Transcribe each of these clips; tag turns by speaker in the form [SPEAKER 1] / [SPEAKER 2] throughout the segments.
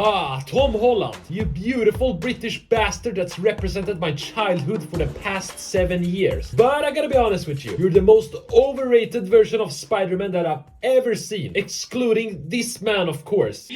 [SPEAKER 1] Ah, Tom Holland, you beautiful British bastard that's represented my childhood for the past 7 years. But I gotta be honest with you, you're the most overrated version of Spider-Man that I've ever seen, excluding this man, of course.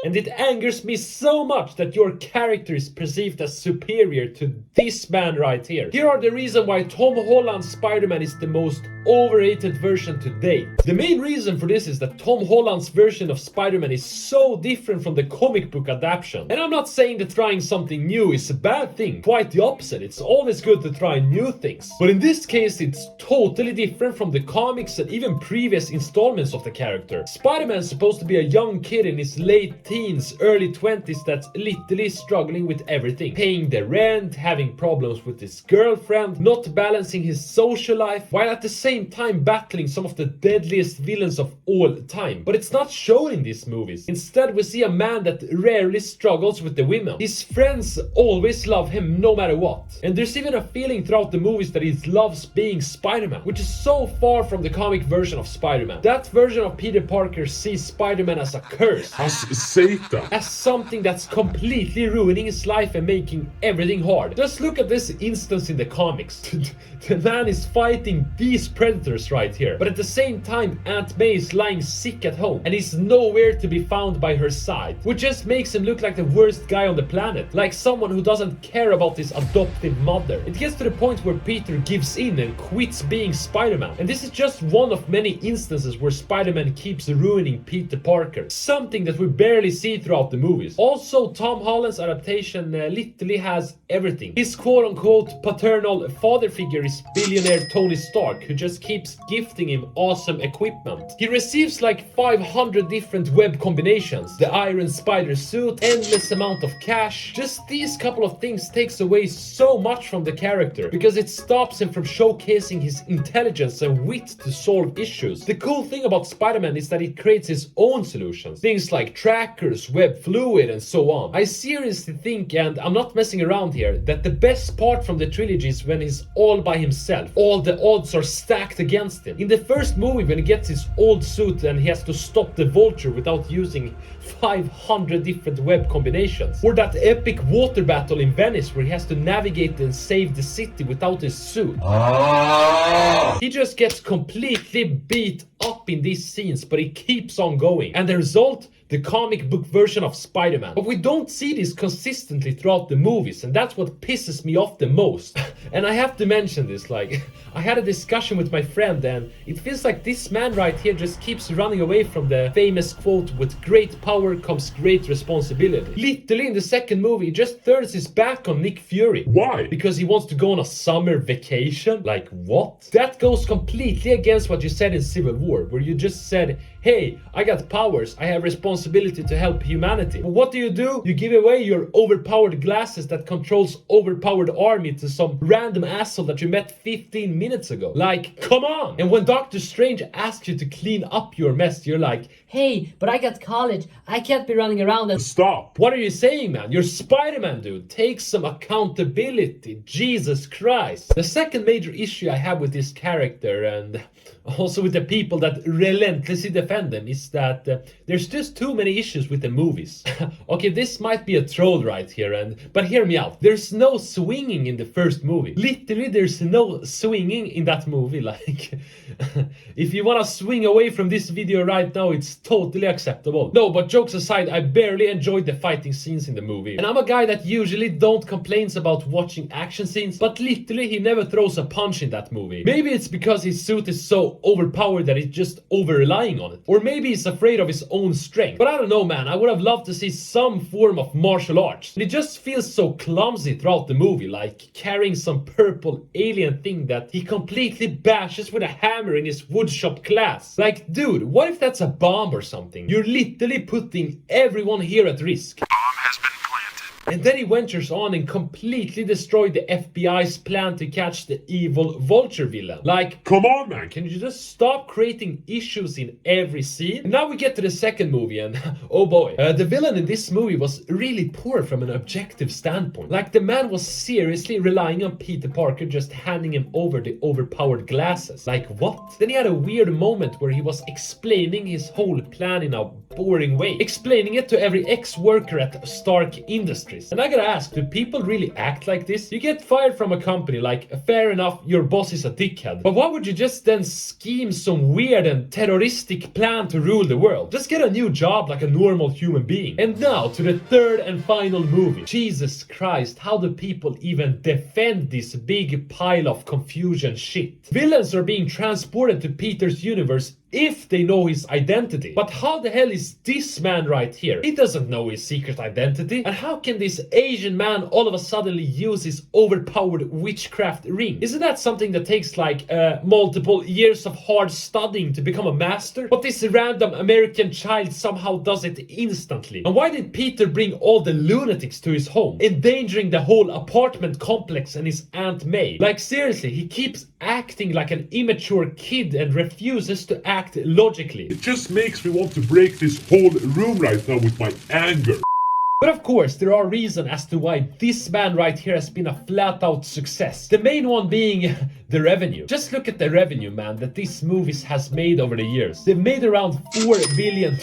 [SPEAKER 1] And it angers me so much that your character is perceived as superior to this man right here. Here are the reasons why Tom Holland's Spider-Man is the most overrated version to date. The main reason for this is that Tom Holland's version of Spider-Man is so different from the comic book adaptation. And I'm not saying that trying something new is a bad thing, quite the opposite, it's always good to try new things. But in this case it's totally different from the comics and even previous installments of the character. Spider-Man is supposed to be a young kid in his late teens, early 20s that's literally struggling with everything. Paying the rent, having problems with his girlfriend, not balancing his social life, while at the same time battling some of the deadliest villains of all time. But it's not shown in these movies. Instead we see a man that rarely struggles with the women. His friends always love him no matter what. And there's even a feeling throughout the movies that he loves being Spider-Man, which is so far from the comic version of Spider-Man. That version of Peter Parker sees Spider-Man as a curse.
[SPEAKER 2] As Satan.
[SPEAKER 1] As something that's completely ruining his life and making everything hard. Just look at this instance in the comics. The man is fighting these predators right here, but at the same time Aunt May is lying sick at home and he's nowhere to be found by her side, which just makes him look like the worst guy on the planet, like someone who doesn't care about his adoptive mother. It gets to the point where Peter gives in and quits being Spider-Man, and this is just one of many instances where Spider-Man keeps ruining Peter Parker, something that we barely see throughout the movies. Also, Tom Holland's adaptation literally has everything. His quote-unquote paternal father figure is billionaire Tony Stark, who just keeps gifting him awesome equipment. He receives like 500 different web combinations, the Iron Spider suit, endless amount of cash. Just these couple of things takes away so much from the character, because it stops him from showcasing his intelligence and wit to solve issues. The cool thing about Spider-Man is that he creates his own solutions, things like trackers, web fluid and so on. I seriously think, and I'm not messing around here, that the best part from the trilogy is when he's all by himself. All the odds are stacked against him. In the first movie, when he gets his old suit and he has to stop the Vulture without using 500 different web combinations. Or that epic water battle in Venice where he has to navigate and save the city without his suit. He just gets completely beat up in these scenes, but he keeps on going. And the result? The comic book version of Spider-Man. But we don't see this consistently throughout the movies, and that's what pisses me off the most. And I have to mention this, like, I had a discussion with my friend and it feels like this man right here just keeps running away from the famous quote, "With great power comes great responsibility." Literally in the second movie he just turns his back on Nick Fury.
[SPEAKER 2] Why?
[SPEAKER 1] Because he wants to go on a summer vacation? Like what? That goes completely against what you said in Civil War, where you just said, hey, I got powers, I have responsibility to help humanity. But what do? You give away your overpowered glasses that controls overpowered army to some random asshole that you met 15 minutes ago. Like, come on! And when Doctor Strange asks you to clean up your mess, you're like,
[SPEAKER 3] hey, but I got college, I can't be running around and...
[SPEAKER 2] Stop!
[SPEAKER 1] What are you saying, man? You're Spider-Man, dude. Take some accountability. Jesus Christ. The second major issue I have with this character, and also with the people that relentlessly defend them, is that there's just too many issues with the movies. Okay, this might be a troll right here, but hear me out. There's no swinging in the first movie. Literally, there's no swinging in that movie. Like, if you wanna swing away from this video right now, it's totally acceptable. No, but jokes aside, I barely enjoyed the fighting scenes in the movie. And I'm a guy that usually don't complains about watching action scenes, but literally he never throws a punch in that movie. Maybe it's because his suit is so overpowered that he's just over-relying on it. Or maybe he's afraid of his own strength. But I don't know, man. I would have loved to see some form of martial arts. And it just feels so clumsy throughout the movie, like carrying some purple alien thing that he completely bashes with a hammer in his woodshop class. Like, dude, what if that's a bomb or something? You're literally putting everyone here at risk. And then he ventures on and completely destroyed the FBI's plan to catch the evil Vulture villain. Like,
[SPEAKER 2] come on, man.
[SPEAKER 1] Can you just stop creating issues in every scene? And now we get to the second movie and oh boy. The villain in this movie was really poor from an objective standpoint. Like, the man was seriously relying on Peter Parker just handing him over the overpowered glasses. Like, what? Then he had a weird moment where he was explaining his whole plan in a boring way, explaining it to every ex-worker at Stark Industries. And I gotta ask, do people really act like this? You get fired from a company, like, fair enough, your boss is a dickhead. But why would you just then scheme some weird and terroristic plan to rule the world? Just get a new job like a normal human being. And now to the third and final movie. Jesus Christ, how do people even defend this big pile of confusion shit? Villains are being transported to Peter's universe if they know his identity. But how the hell is this man right here? He doesn't know his secret identity. And how can this Asian man all of a sudden use his overpowered witchcraft ring? Isn't that something that takes like multiple years of hard studying to become a master? But this random American child somehow does it instantly. And why did Peter bring all the lunatics to his home, endangering the whole apartment complex and his Aunt May? Like seriously, he keeps acting like an immature kid and refuses to act logically.
[SPEAKER 2] It just makes me want to break this whole room right now with my anger.
[SPEAKER 1] But of course, there are reasons as to why this man right here has been a flat-out success. The main one being the revenue. Just look at the revenue, man, that this movie has made over the years. They've made around $4 billion,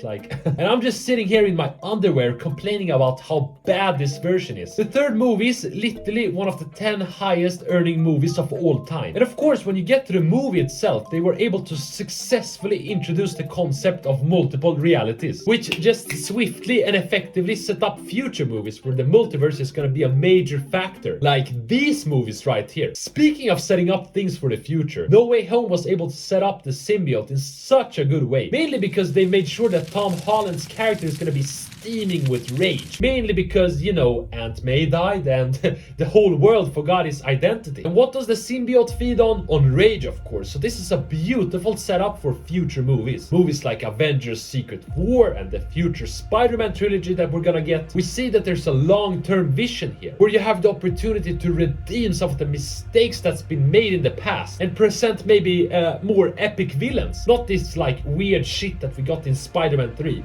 [SPEAKER 1] like. And I'm just sitting here in my underwear complaining about how bad this version is. The third movie is literally one of the 10 highest earning movies of all time. And of course, when you get to the movie itself, they were able to successfully introduce the concept of multiple realities, which just swiftly and effectively set up future movies where the multiverse is gonna be a major factor, like these movies right here. Speaking of setting up things for the future, No Way Home was able to set up the symbiote in such a good way, mainly because they made sure that Tom Holland's character is gonna be steaming with rage, mainly because, you know, Aunt May died and the whole world forgot his identity. And what does the symbiote feed on? On rage, of course. So this is a beautiful setup for future movies like Avengers Secret War and the future Spider-Man trilogy that we're gonna get. We see that there's a long-term vision here where you have the opportunity to redeem some of the mistakes that's been made in the past and present maybe more epic villains, not this like weird shit that we got in Spider-Man 3.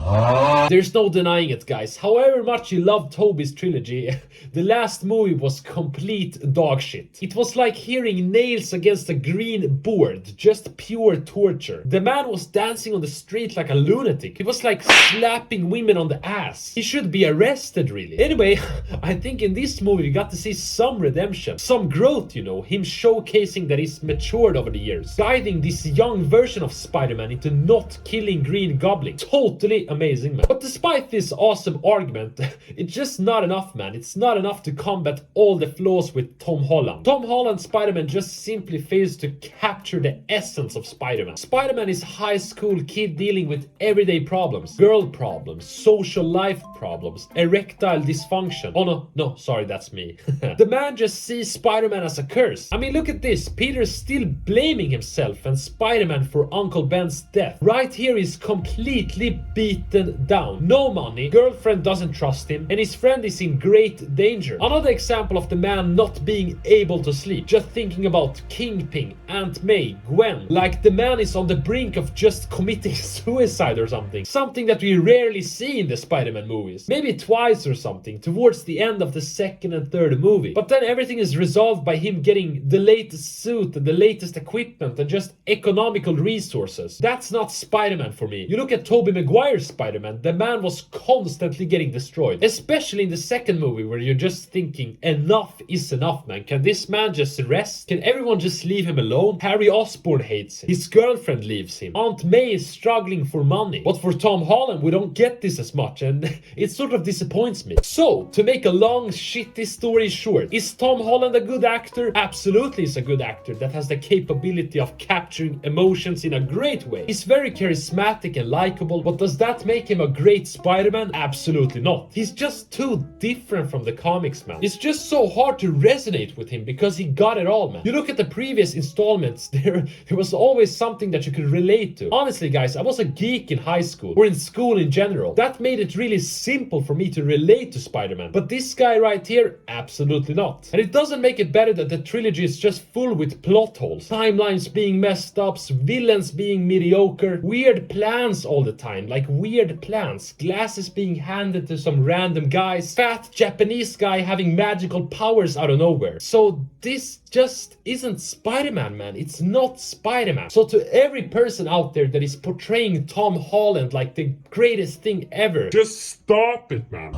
[SPEAKER 1] There's no denying it, guys. However much you love Tobey's trilogy, the last movie was complete dog shit. It was like hearing nails against a green board, just pure torture. The man was dancing on the street like a lunatic. He was like slapping women on the ass. He should be arrested, really. Anyway, I think in this movie we got to see some redemption, some growth, you know, him showcasing that he's matured over the years, guiding this young version of Spider-Man into not killing Green Goblin. Totally amazing, man. But despite this awesome argument, it's just not enough, man. It's not enough to combat all the flaws with Tom Holland. Tom Holland's Spider-Man just simply fails to capture the essence of Spider-Man. Spider-Man is a high school kid dealing with everyday problems, girl problems, social life problems, erectile dysfunction. Oh no, sorry, that's me. The man just sees Spider-Man as a curse. I mean, look at this. Peter's still blaming himself and Spider-Man for Uncle Ben's death. Right here he's completely beaten down. No money, girlfriend doesn't trust him, and his friend is in great danger. Another example of the man not being able to sleep, just thinking about Kingpin, Aunt May, Gwen. Like the man is on the brink of just committing suicide or something. Something that we rarely see in the Spider-Man movies. Maybe twice or something, towards the end of the second and third movie. But then everything is resolved by him getting the latest suit and the latest equipment and just economical resources. That's not Spider-Man for me. You look at Tobey Maguire's Spider-Man, the man was constantly getting destroyed. Especially in the second movie where you're just thinking, enough is enough, man. Can this man just rest? Can everyone just leave him alone? Harry Osborn hates him. His girlfriend leaves him. Aunt May is struggling for money. But for Tom Holland, we don't get this as much, and it sort of disappoints me. So, to make a long, shitty story short, is Tom Holland a good actor? Absolutely he's a good actor that has the capability of capturing emotions in a great way. He's very charismatic and likable, but does that make him a great Spider-Man? Absolutely not. He's just too different from the comics, man. It's just so hard to resonate with him because he got it all, man. You look at the previous installments, there was always something that you could relate to. Honestly, guys, I was a geek in high school, or in school in general. That made it really silly simple for me to relate to Spider-Man. But this guy right here, absolutely not. And it doesn't make it better that the trilogy is just full with plot holes. Timelines being messed up, villains being mediocre, weird plans all the time, like weird plans. Glasses being handed to some random guys, fat Japanese guy having magical powers out of nowhere. So this just isn't Spider-Man, man. It's not Spider-Man. So to every person out there that is portraying Tom Holland like the greatest thing ever,
[SPEAKER 2] just stop it, man.